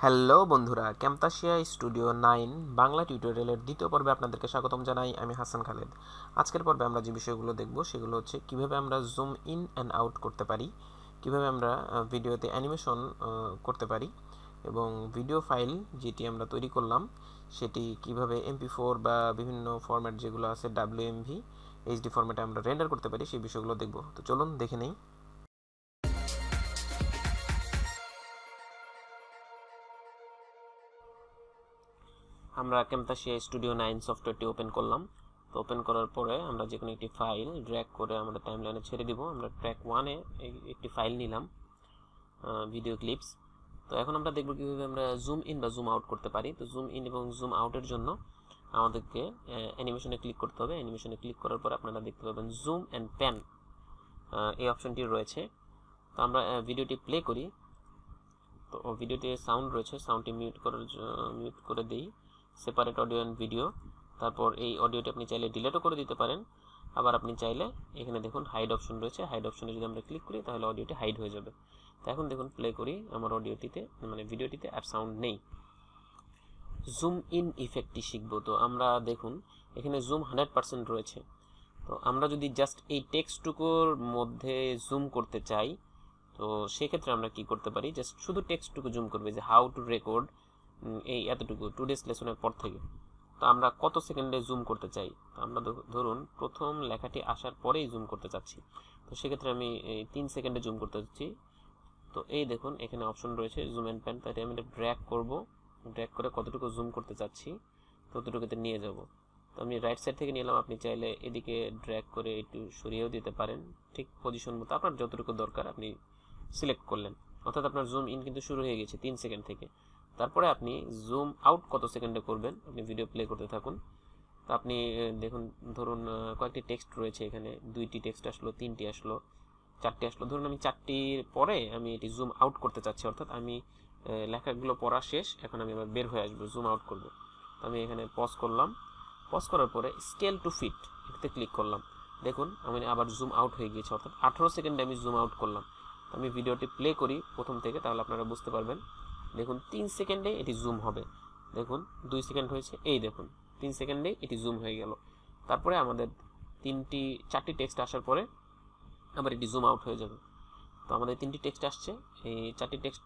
Hello বন্ধুরা, ক্যাম্তাসিয়া studio 9 Bangla টিউটোরিয়ালের দ্বিতীয় পর্বে আপনাদেরকে স্বাগতম জানাই। আমি হাসান খালেদ। আজকের পর্বে আমরা যে বিষয়গুলো দেখব সেগুলো হচ্ছে কিভাবে আমরা জুম ইন অ্যান্ড আউট করতে পারি, কিভাবে আমরা ভিডিওতে অ্যানিমেশন করতে পারি, এবং ভিডিও ফাইল যেটি আমরা তৈরি করলাম সেটি কিভাবে MP4 বা বিভিন্ন ফরম্যাট যেগুলো আছে WMV HD ফরম্যাটে আমরা রেন্ডার করতে পারি সেই বিষয়গুলো দেখব। তো চলুন দেখে নেই। আমরা ক্যাম্তাসিয়া স্টুডিও 9 সফটওয়্যারটি ওপেন করলাম। তো ওপেন করার পরে আমরা যে কোনো একটি ফাইল ড্র্যাগ করে আমরা টাইমলাইনে ছেড়ে দিব। আমরা ট্র্যাক 1-এ একটি ফাইল নিলাম, ভিডিও ক্লিপস। তো এখন আমরা দেখব কীভাবে আমরা জুম ইন বা জুম আউট করতে পারি। তো জুম ইন এবং জুম আউটের জন্য আমাদেরকে অ্যানিমেশনে ক্লিক করতে হবে। অ্যানিমেশনে ক্লিক করার পর আপনারা দেখতে পাবেন জুম অ্যান্ড প্যান এই অপশনটি রয়েছে। তো আমরা ভিডিওটি প্লে করি। তো ভিডিওতে সাউন্ড রয়েছে, সাউন্ডটি মিউট করে দিই, সেপারেট অডিও অ্যান্ড ভিডিও। তারপর এই অডিওটি আপনি চাইলে ডিলিটও করে দিতে পারেন, আবার আপনি চাইলে এখানে দেখুন হাইড অপশন রয়েছে, হাইড অপশনে যদি আমরা ক্লিক করি তাহলে অডিওটি হাইড হয়ে যাবে। তো এখন দেখুন প্লে করি, আমার অডিওটিতে মানে ভিডিওটিতে আর সাউন্ড নেই। জুম ইন ইফেক্টটি শিখব। তো আমরা দেখুন এখানে জুম 100% রয়েছে। তো আমরা যদি জাস্ট এই টেক্সটটুকুর মধ্যে জুম করতে চাই তো সেক্ষেত্রে আমরা কি করতে পারি, জাস্ট শুধু টেক্সটটুকু জুম করবে যে হাউ টু রেকর্ড এই এতটুকু টুডেস লেসনের পর থেকে। তো আমরা কত সেকেন্ডে জুম করতে চাই, তো আমরা ধরুন প্রথম লেখাটি আসার পরেই জুম করতে চাচ্ছি। তো সেক্ষেত্রে আমি 3 সেকেন্ডে জুম করতে চাচ্ছি। তো এই দেখুন এখানে অপশন রয়েছে জুম অ্যান্ড প্যান, তাই আমি এটা ড্র্যাগ করব, ড্র্যাগ করে কতটুকু জুম করতে চাচ্ছি ততটুকুতে নিয়ে যাব। তো আমি রাইট সাইড থেকে নিলাম, আপনি চাইলে এদিকে ড্র্যাগ করে একটু সরিয়েও দিতে পারেন, ঠিক পজিশন মতো আপনার যতটুকু দরকার আপনি সিলেক্ট করলেন। অর্থাৎ আপনার জুম ইন কিন্তু শুরু হয়ে গেছে 3 সেকেন্ড থেকে। তারপরে আপনি জুম আউট কত সেকেন্ডে করবেন, আপনি ভিডিও প্লে করতে থাকুন। তো আপনি দেখুন ধরুন কয়েকটি টেক্সট রয়েছে, এখানে 2টি টেক্সট আসলো, 3টি আসলো, 4টি আসলো। ধরুন আমি 4টির পরে আমি এটি জুম আউট করতে চাচ্ছি, অর্থাৎ আমি লেখাগুলো পড়া শেষ, এখন আমি আবার বের হয়ে আসবো, জুম আউট করব। তো আমি এখানে পজ করলাম, পজ করার পরে স্কেল টু ফিট এটাতে ক্লিক করলাম। দেখুন আমি আবার জুম আউট হয়ে গিয়েছে, অর্থাৎ 18 সেকেন্ডে আমি জুম আউট করলাম। আমি ভিডিওটি প্লে করি প্রথম থেকে, তাহলে আপনারা বুঝতে পারবেন। দেখুন 3 সেকেন্ডে এটি জুম হবে। দেখুন 2 সেকেন্ড হয়েছে, এই দেখুন 3 সেকেন্ডে এটি জুম হয়ে গেল। তারপরে আমাদের 4টি টেক্সট আসার পরে আবার এটি জুম আউট হয়ে যাবে। তো আমাদের 3টি টেক্সট আসছে, এই 4টি টেক্সট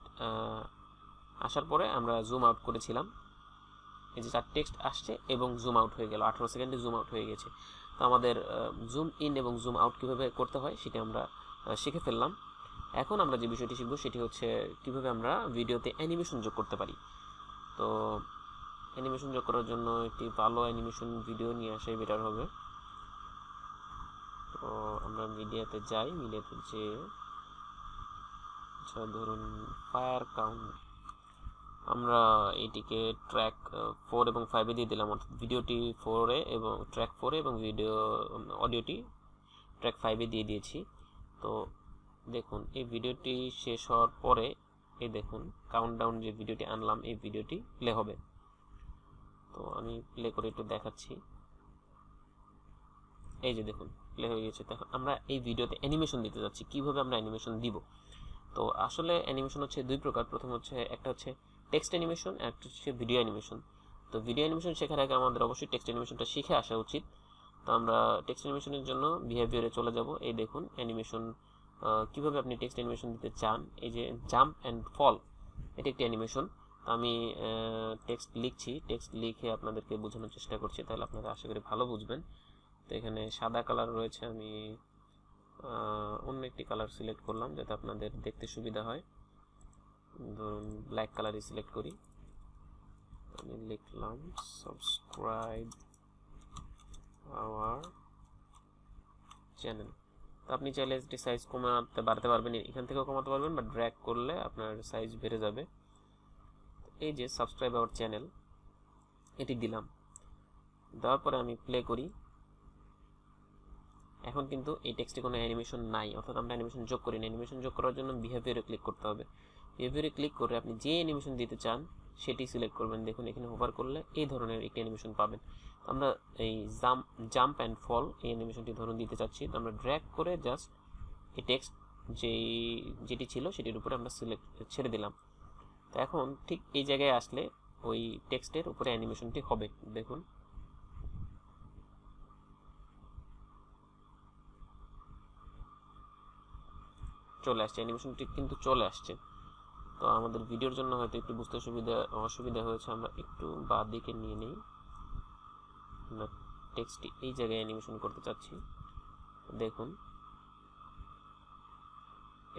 আসার পরে আমরা জুম আউট করেছিলাম, এই যে 4 টেক্সট আসছে এবং জুম আউট হয়ে গেল, 18 সেকেন্ডে জুম আউট হয়ে গেছে। তো আমাদের জুম ইন এবং জুম আউট কীভাবে করতে হয় সেটি আমরা শিখে ফেললাম। এখন আমরা যে বিষয়টি শিখব সেটি হচ্ছে কিভাবে আমরা ভিডিওতে অ্যানিমেশন যোগ করতে পারি। তো অ্যানিমেশন যোগ করার জন্য একটি ভালো অ্যানিমেশন ভিডিও নিয়ে আসাই বেটার হবে। তো আমরা মিডিয়াতে যাই, মিডিয়াতে যে আচ্ছা ধরুন ফায়ার কাউন্ট, আমরা এটিকে ট্র্যাক 4 এবং 5-এ দিয়ে দিলাম, অর্থাৎ ভিডিওটি 4-এ এবং ট্র্যাক 4-এ এবং অডিওটি ট্র্যাক 5-এ দিয়ে দিয়েছি। তো দেখুন এই ভিডিওটি শেষ হওয়ার পরে এই দেখুন কাউন্টডাউন যে ভিডিওটি আনলাম এই ভিডিওটি প্লে হবে। তো আমি প্লে করে একটু দেখাচ্ছি, এই যে দেখুন প্লে হয়ে গেছে। দেখুন আমরা এই ভিডিওতে অ্যানিমেশন দিতে যাচ্ছি, কিভাবে আমরা অ্যানিমেশন দিব। তো আসলে অ্যানিমেশন হচ্ছে 2 প্রকার। প্রথম হচ্ছে একটা হচ্ছে টেক্সট অ্যানিমেশন, একটা হচ্ছে ভিডিও অ্যানিমেশন। তো ভিডিও অ্যানিমেশন শেখার আগে আমাদের অবশ্যই টেক্সট অ্যানিমেশনটা শিখে আসা উচিত। তো আমরা টেক্সট অ্যানিমেশনের জন্য বিহেভিয়ারে চলে যাব। এই দেখুন অ্যানিমেশন কিভাবে আপনি টেক্সট অ্যানিমেশন দিতে চান, এই যে জাম্প অ্যান্ড ফল এটি একটি অ্যানিমেশন। তো আমি টেক্সট লিখছি, টেক্সট লিখে আপনাদেরকে বোঝানোর চেষ্টা করছি, তাহলে আপনারা আশা করি ভালো বুঝবেন। তো এখানে সাদা কালার রয়েছে, আমি অন্য একটি কালার সিলেক্ট করলাম যাতে আপনাদের দেখতে সুবিধা হয়। ধরুন ব্ল্যাক কালারই সিলেক্ট করি, আমি লিখলাম সাবস্ক্রাইব আওয়ার চ্যানেল। তো আপনি চাইলে এটি সাইজ কমাতে বাড়াতে পারবেন, এখান থেকেও কমাতে পারবেন, বা ড্র্যাগ করলে আপনার সাইজ বেড়ে যাবে। এই যে সাবস্ক্রাইব আওয়ার চ্যানেল এটি দিলাম, দেওয়ার পরে আমি প্লে করি। এখন কিন্তু এই টেক্সটে কোনো অ্যানিমেশন নাই, অর্থাৎ আমরা অ্যানিমেশন যোগ করি না। অ্যানিমেশন যোগ করার জন্য বিহেভিয়ারে ক্লিক করতে হবে। বিহেভিয়ারে ক্লিক করে আপনি যে অ্যানিমেশন দিতে চান সেটি সিলেক্ট করবেন। দেখুন এখানে হোভার করলে এই ধরনের একটি অ্যানিমেশন পাবেন। আমরা এই জাম্প অ্যান্ড ফল এই অ্যানিমেশনটি ধরুন দিতে চাচ্ছি। তো আমরা ড্র্যাগ করে জাস্ট এই টেক্সট যেটি ছিল সেটির উপরে আমরা ছেড়ে দিলাম। তো এখন ঠিক এই জায়গায় আসলে ওই টেক্সটের উপরে অ্যানিমেশনটি হবে। দেখুন চলে আসছে, অ্যানিমেশনটি কিন্তু চলে আসছে। তো আমাদের ভিডিওর জন্য হয়তো একটু বুঝতে অসুবিধা হয়েছে, আমরা একটু বাঁ দিকে নিয়ে নিই। আমরা টেক্সটটি এই জায়গায় অ্যানিমেশন করতে চাচ্ছি। দেখুন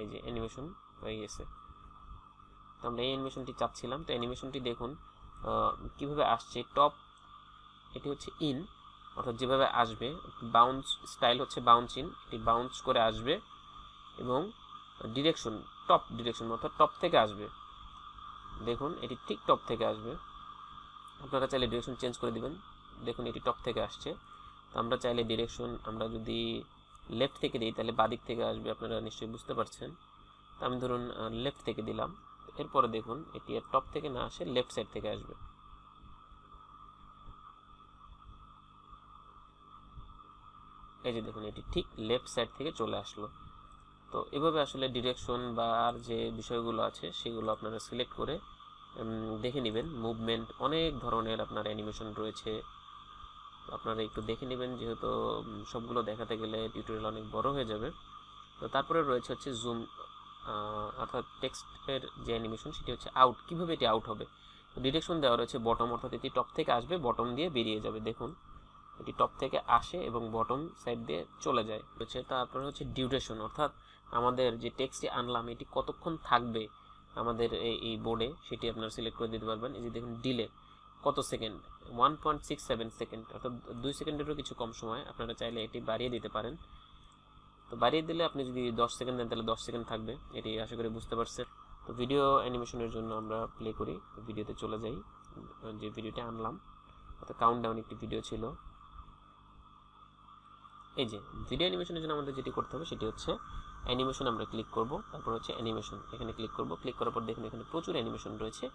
এই যে অ্যানিমেশন হয়ে গেছে। তো আমরা এই অ্যানিমেশনটি চাচ্ছিলাম। তো অ্যানিমেশনটি দেখুন কিভাবে আসছে। টপ এটি হচ্ছে ইন, অর্থাৎ যেভাবে আসবে, বাউন্স স্টাইল হচ্ছে বাউন্স ইন, এটি বাউন্স করে আসবে এবং ডিরেকশন টপ ডিরেকশন অর্থাৎ টপ থেকে আসবে। দেখুন এটি ঠিক টপ থেকে আসবে। আপনারা চাইলে ডিরেকশন চেঞ্জ করে দিবেন। দেখুন এটি টপ থেকে আসছে। তো আমরা চাইলে ডিরেকশন আমরা যদি লেফট থেকে দিই তাহলে বাদিক থেকে আসবে, আপনারা নিশ্চয়ই বুঝতে পারছেন। তো আমি ধরুন লেফট থেকে দিলাম। এরপরে দেখুন এটি আর টপ থেকে না আসে লেফট সাইড থেকে আসবে। এই যে দেখুন এটি ঠিক লেফট সাইড থেকে চলে আসলো। তো এভাবে আসলে ডিরেকশন বা আর যে বিষয়গুলো আছে সেগুলো আপনারা সিলেক্ট করে দেখে নেবেন। মুভমেন্ট অনেক ধরনের আপনার অ্যানিমেশন রয়েছে, আপনারা একটু দেখে নেবেন, যেহেতু সবগুলো দেখাতে গেলে টিউটোরিয়াল অনেক বড় হয়ে যাবে। তো তারপরে রয়েছে হচ্ছে জুম, অর্থাৎ টেক্সটের যে অ্যানিমেশন সেটি হচ্ছে আউট। কীভাবে এটি আউট হবে? ডিরেকশন দেওয়া রয়েছে বটম, অর্থাৎ এটি টপ থেকে আসবে, বটম দিয়ে বেরিয়ে যাবে। দেখুন এটি টপ থেকে আসে এবং বটম সাইড দিয়ে চলে যায় হচ্ছে। তারপরে হচ্ছে ডিউরেশন, অর্থাৎ আমাদের যে টেক্সটটি আনলাম এটি কতক্ষণ থাকবে আমাদের এই বোর্ডে সেটি আপনারা সিলেক্ট করে দিতে পারবেন। এই যে দেখুন ডিলে কত সেকেন্ড, 1.67 সেকেন্ড, অর্থাৎ 2 সেকেন্ডেরও কিছু কম সময়। আপনারা চাইলে এটি বাড়িয়ে দিতে পারেন। তো বাড়িয়ে দিলে আপনি যদি 10 সেকেন্ড দেন তাহলে 10 সেকেন্ড থাকবে। এটি আশা করি বুঝতে পারছেন। তো ভিডিও অ্যানিমেশনের জন্য আমরা প্লে করি, ভিডিওতে চলে যাই। যে ভিডিওটা আনলাম অর্থাৎ কাউন্টডাউন একটি ভিডিও ছিল। এই যে ভিডিও অ্যানিমেশনের জন্য আমাদের যেটি করতে হবে সেটি হচ্ছে অ্যানিমেশন আমরা ক্লিক করব, তারপর হচ্ছে অ্যানিমেশন এখানে ক্লিক করব। ক্লিক করার পর দেখুন এখানে প্রচুর অ্যানিমেশন রয়েছে,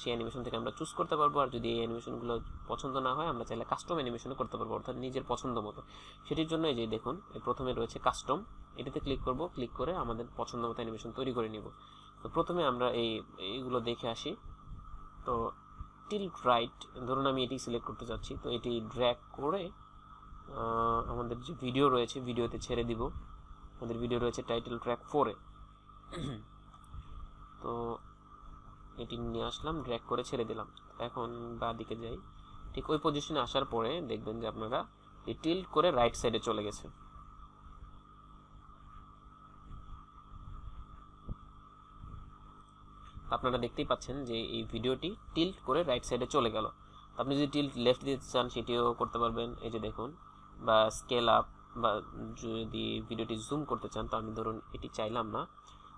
সেই অ্যানিমেশন থেকে আমরা চুজ করতে পারবো। আর যদি এই অ্যানিমেশনগুলো পছন্দ না হয় আমরা চাইলে কাস্টম অ্যানিমেশনও করতে পারবো, অর্থাৎ নিজের পছন্দ মতো। সেটির জন্য এই যে দেখুন প্রথমে রয়েছে কাস্টম, এটাতে ক্লিক করব। ক্লিক করে আমাদের পছন্দ মতো অ্যানিমেশন তৈরি করে নিব। তো প্রথমে আমরা এইগুলো দেখে আসি। তো টিল্ট রাইট, ধরুন আমি এটি সিলেক্ট করতে চাচ্ছি। তো এটি ড্র্যাগ করে আমাদের যে ভিডিও রয়েছে ভিডিওতে ছেড়ে দিব। আমাদের ভিডিও রয়েছে টাইটেল ট্র্যাক 4-এ। তো এটি নিয়ে আসলাম, ড্র্যাগ করে ছেড়ে দিলাম। এখন বাঁ দিকে যাই, ঠিক ওই পজিশনে আসার পরে দেখবেন যে আপনারা টিল্ট করে রাইট সাইডে চলে গেছে। আপনারা দেখতেই পাচ্ছেন যে এই ভিডিওটি টিল্ট করে রাইট সাইডে চলে গেল। আপনি যদি টিল্ট লেফট দিতে চান সেটিও করতে পারবেন। এই যে দেখুন, বা স্কেল আপ, বা যদি ভিডিওটি জুম করতে চান, তো আমি ধরুন এটি চাইলাম না,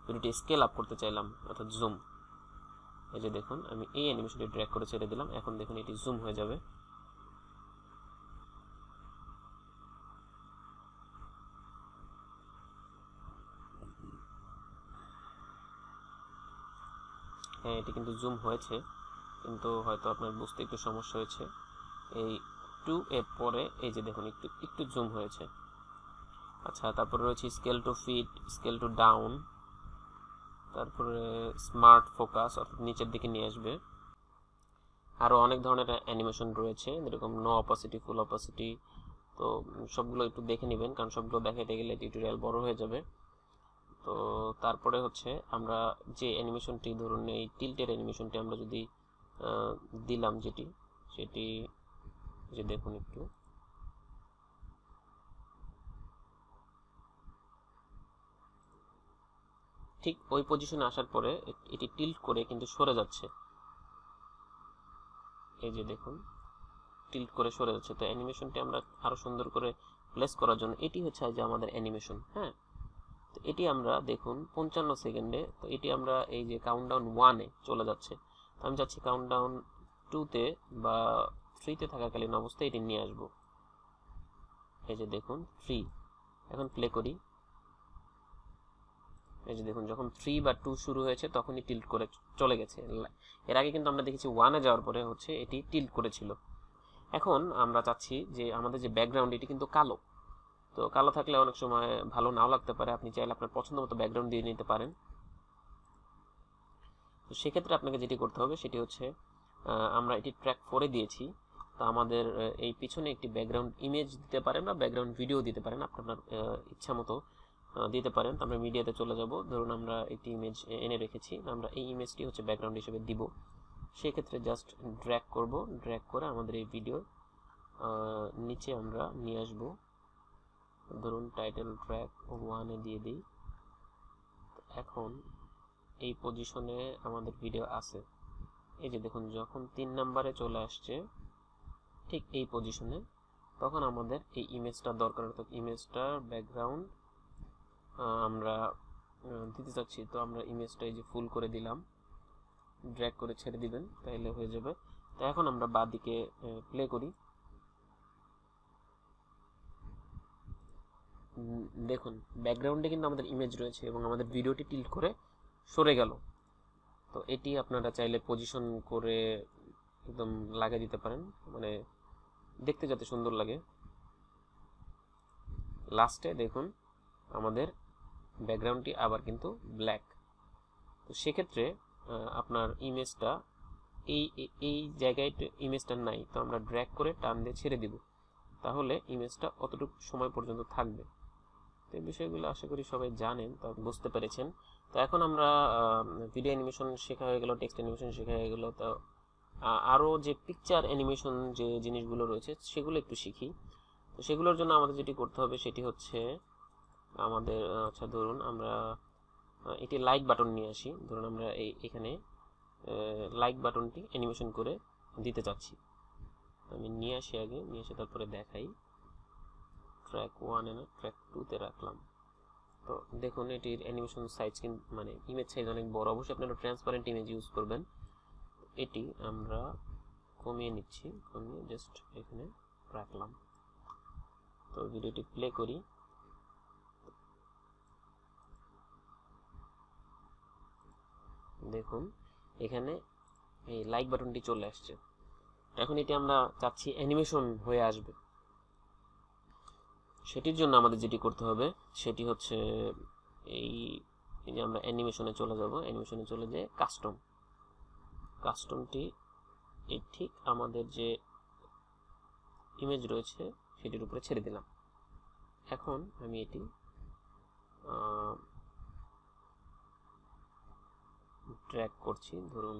ভিডিওটি স্কেল আপ করতে চাইলাম অর্থাৎ জুম। এই যে দেখুন আমি এই অ্যানিমেশনটি ড্র্যাগ করে ছেড়ে দিলাম, এখন দেখুন এটি জুম হয়ে যাবে। হ্যাঁ এটি কিন্তু জুম হয়েছে, কিন্তু হয়তো আপনার বুঝতে একটু সমস্যা হয়েছে। এই 2 এর পরে এই যে দেখুন একটু একটু জুম হয়েছে। আচ্ছা, তারপরে রয়েছে scale to fit, scale to down, তারপরে স্মার্ট ফোকাস অর্থাৎ নিচের দিকে নিয়ে আসবে। আরও অনেক ধরনের অ্যানিমেশন রয়েছে, যেরকম নো অপাসিটি, ফুল অপাসিটি। তো সবগুলো একটু দেখে নেবেন, কারণ সবগুলো দেখাতে গেলে টিউটোরিয়াল বড় হয়ে যাবে। তো তারপরে হচ্ছে আমরা যে অ্যানিমেশনটি, ধরুন এই টিল্টের অ্যানিমেশনটি আমরা যদি দিলাম সেটি যে দেখুন একটু ঠিক ওই পজিশনে আসার পরে এটি টিল্ট করে কিন্তু সরে যাচ্ছে। এই যে দেখুন টিল্ট করে সরে যাচ্ছে। তো অ্যানিমেশনটি আমরা আরো সুন্দর করে প্লেস করার জন্য এটি হচ্ছে যে আমাদের অ্যানিমেশন। হ্যাঁ, তো এটি আমরা দেখুন 55 সেকেন্ডে, তো এটি আমরা এই যে কাউন্টডাউন 1-এ চলে যাচ্ছে। তো আমি চাচ্ছি কাউন্টডাউন 2-তে বা 3-তে থাকাকালীন অবস্থায় এটি নিয়ে আসবো। এই যে দেখুন 3, এখন প্লে করি। এই যে দেখুন যখন 3 বা 2 শুরু হয়েছে তখনই টিল্ট করে চলে গেছে। এর আগে কিন্তু আমরা দেখেছি 1-এ যাওয়ার পরে হচ্ছে এটি টিল্ট করেছিল। এখন আমরা চাচ্ছি যে আমাদের যে ব্যাকগ্রাউন্ড এটি কিন্তু কালো। তো কালো থাকলে অনেক সময় ভালো নাও লাগতে পারে, আপনি চাইলে আপনার পছন্দ মতো ব্যাকগ্রাউন্ড দিয়ে নিতে পারেন। তো সেক্ষেত্রে আপনাকে যেটি করতে হবে সেটি হচ্ছে আমরা এটি ট্র্যাক 4 দিয়েছি, তো আমাদের এই পিছনে একটি ব্যাকগ্রাউন্ড ইমেজ দিতে পারেন বা ব্যাকগ্রাউন্ড ভিডিও দিতে পারেন, আপনার ইচ্ছা মতো দিতে পারেন। তো আমরা মিডিয়াতে চলে যাব, ধরুন আমরা একটি ইমেজ এনে রেখেছি, আমরা এই ইমেজটি হচ্ছে ব্যাকগ্রাউন্ড হিসেবে দিব। সেক্ষেত্রে জাস্ট ড্র্যাগ করব, ড্র্যাগ করে আমাদের এই ভিডিও নিচে আমরা নিয়ে আসব, ধরুন টাইটেল ট্র্যাক 1 দিয়ে দিই। এখন এই পজিশনে আমাদের ভিডিও আছে, এই যে দেখুন যখন 3 নম্বরে চলে আসছে ঠিক এই পজিশনে, তখন আমাদের এই ইমেজটা দরকার, তো ইমেজটার ব্যাকগ্রাউন্ড আমরা দিতে চাচ্ছি। তো আমরা ইমেজটা এই যে ফুল করে দিলাম, ড্র্যাগ করে ছেড়ে দিবেন তাহলে হয়ে যাবে। তো এখন আমরা বাঁদিকে প্লে করি, দেখুন ব্যাকগ্রাউন্ডে কিন্তু আমাদের ইমেজ রয়েছে এবং আমাদের ভিডিওটি টিল্ট করে সরে গেল। তো এটি আপনারা চাইলে পজিশন করে একদম লাগিয়ে দিতে পারেন, মানে দেখতে যাতে সুন্দর লাগে। লাস্টে দেখুন আমাদের ব্যাকগ্রাউন্ডটি আবার কিন্তু ব্ল্যাক। তো সেক্ষেত্রে আপনার ইমেজটা এই জায়গায় ইমেজটা নাই, তো আমরা ড্র্যাগ করে টান দিয়ে ছেড়ে দিব, তাহলে ইমেজটা অতটুকু সময় পর্যন্ত থাকবে। তো এই বিষয়গুলো আশা করি সবাই জানেন, তা বুঝতে পেরেছেন। তো এখন আমরা ভিডিও অ্যানিমেশন শেখা হয়ে গেল, টেক্সট অ্যানিমেশন শেখা হয়ে গেল, তো আরও যে পিকচার অ্যানিমেশন যে জিনিসগুলো রয়েছে সেগুলো একটু শিখি। তো সেগুলোর জন্য আমাদের যেটি করতে হবে সেটি হচ্ছে আমাদের আচ্ছা ধরুন আমরা এটি লাইক বাটন নিয়ে আসি, ধরুন আমরা এখানে লাইক বাটনটি অ্যানিমেশন করে দিতে চাচ্ছি। আমি নিয়ে আসি, আগে নিয়ে এসে তারপরে দেখাই। ট্র্যাক 1 না ট্র্যাক 2 রাখলাম। তো দেখুন এটির অ্যানিমেশন সাইজ কিন্তু মানে ইমেজ সাইজ অনেক বড়, অবশ্যই আপনারা ট্রান্সপারেন্ট ইমেজ ইউজ করবেন। এটি আমরা কমিয়ে নিচ্ছি, কমিয়ে জাস্ট এখানে রাখলাম। তো ভিডিওটি প্লে করি, দেখুন এখানে এই লাইক বাটনটি চলে আসছে। এখন এটি আমরা চাচ্ছি অ্যানিমেশন হয়ে আসবে, সেটির জন্য আমাদের যেটি করতে হবে সেটি হচ্ছে এই যে আমরা অ্যানিমেশনে চলে যাব, অ্যানিমেশনে চলে যেয়ে কাস্টমটি এই ঠিক আমাদের যে ইমেজ রয়েছে সেটির উপরে ছেড়ে দিলাম। এখন আমি এটি ড্র্যাগ করছি, ধরুন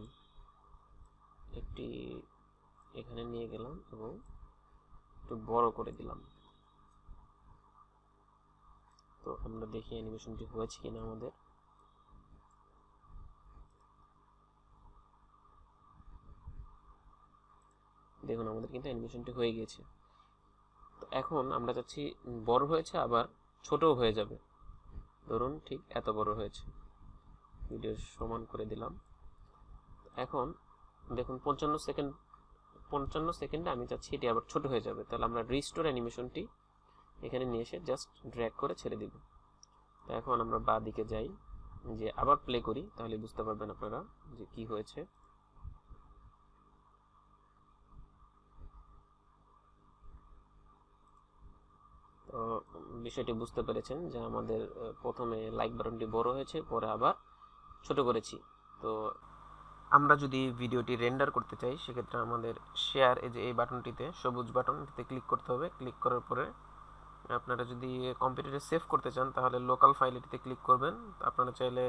একটি এখানে নিয়ে গেলাম এবং একটু বড় করে দিলাম। তো আমরা দেখি অ্যানিমেশনটি হয়েছে কিনা আমাদের। দেখুন আমাদের কিন্তু অ্যানিমেশনটি হয়ে গিয়েছে। তো এখন আমরা চাচ্ছি বড় হয়েছে আবার ছোটও হয়ে যাবে, ধরুন ঠিক এত বড় হয়েছে, ভিডিও সমান করে দিলাম। এখন দেখুন 55 সেকেন্ডে আমি চাচ্ছি এটি আবার ছোট হয়ে যাবে, তাহলে আমরা রিস্টোর অ্যানিমেশনটি এখানে নিয়ে এসে জাস্ট ড্র্যাগ করে ছেড়ে দিব। তো এখন আমরা বাঁ দিকে যাই, যে আবার প্লে করি, তাহলে বুঝতে পারবেন আপনারা যে কি হয়েছে। তো বিষয়টি বুঝতে পেরেছেন যে আমাদের প্রথমে লাইক বাটনটি বড় হয়েছে, পরে আবার ছোট করেছি। তো আমরা যদি ভিডিওটি রেন্ডার করতে চাই সেক্ষেত্রে আমাদের শেয়ার এই যে এই বাটনটিতে সবুজ বাটনটিতে ক্লিক করতে হবে। ক্লিক করার পরে আপনারা যদি কম্পিউটারে সেভ করতে চান তাহলে লোকাল ফাইল এটিতে ক্লিক করবেন। আপনারা চাইলে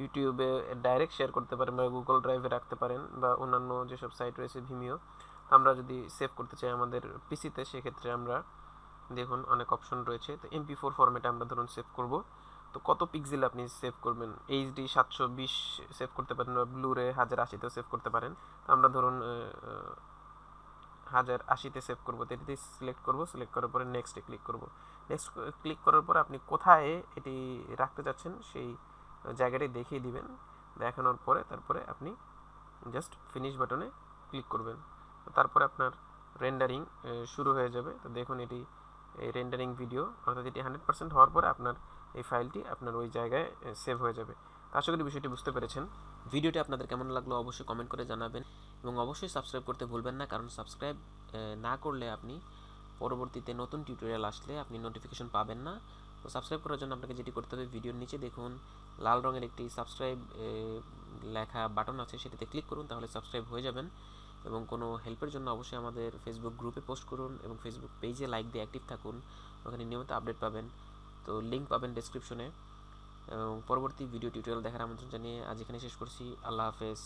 ইউটিউবে ডাইরেক্ট শেয়ার করতে পারেন বা গুগল ড্রাইভে রাখতে পারেন বা অন্যান্য যেসব সাইট রয়েছে ভিমিও। আমরা যদি সেভ করতে চাই আমাদের পিসিতে সেক্ষেত্রে আমরা দেখুন অনেক অপশন রয়েছে। তো MP4 ফরম্যাটে আমরা ধরুন সেভ করব। তো কত পিক্সেল আপনি সেভ করবেন, HD 720 সেভ করতে পারেন বা ব্লুরে 1080তেও সেভ করতে পারেন। তো আমরা ধরুন 1080তে সেভ করবো, তো এটিতে সিলেক্ট করব, সিলেক্ট করার পরে নেক্সটে ক্লিক করব। নেক্সট ক্লিক করার পরে আপনি কোথায় এটি রাখতে চাচ্ছেন সেই জায়গাটি দেখিয়ে দিবেন। দেখানোর পরে তারপরে আপনি জাস্ট ফিনিশ বাটনে ক্লিক করবেন, তারপরে আপনার রেন্ডারিং শুরু হয়ে যাবে। তো দেখুন এটি এই রেন্ডারিং ভিডিও, অর্থাৎ এটি 100% হওয়ার পরে আপনার এই ফাইলটি আপনার ওই জায়গায় সেভ হয়ে যাবে। আশা করি বিষয়টি বুঝতে পেরেছেন। ভিডিওটি আপনাদের কেমন লাগলো অবশ্যই কমেন্ট করে জানাবেন এবং অবশ্যই সাবস্ক্রাইব করতে ভুলবেন না, কারণ সাবস্ক্রাইব না করলে আপনি পরবর্তীতে নতুন টিউটোরিয়াল আসলে আপনি নোটিফিকেশন পাবেন না। তো সাবস্ক্রাইব করার জন্য আপনাকে যেটি করতে হবে, ভিডিওর নিচে দেখুন লাল রঙের একটি সাবস্ক্রাইব লেখা বাটন আছে, সেটিতে ক্লিক করুন, তাহলে সাবস্ক্রাইব হয়ে যাবেন। এবং কোনো হেল্পের জন্য অবশ্যই আমাদের ফেসবুক গ্রুপে পোস্ট করুন এবং ফেসবুক পেজে লাইক দিয়ে অ্যাক্টিভ থাকুন, ওখানে নিয়মিত আপডেট পাবেন। তো লিঙ্ক পাবেন ডেসক্রিপশনে। এবং পরবর্তী ভিডিও টিউটোরিয়াল দেখার আমন্ত্রণ জানিয়ে আজ এখানে শেষ করছি। আল্লাহ হাফেজ।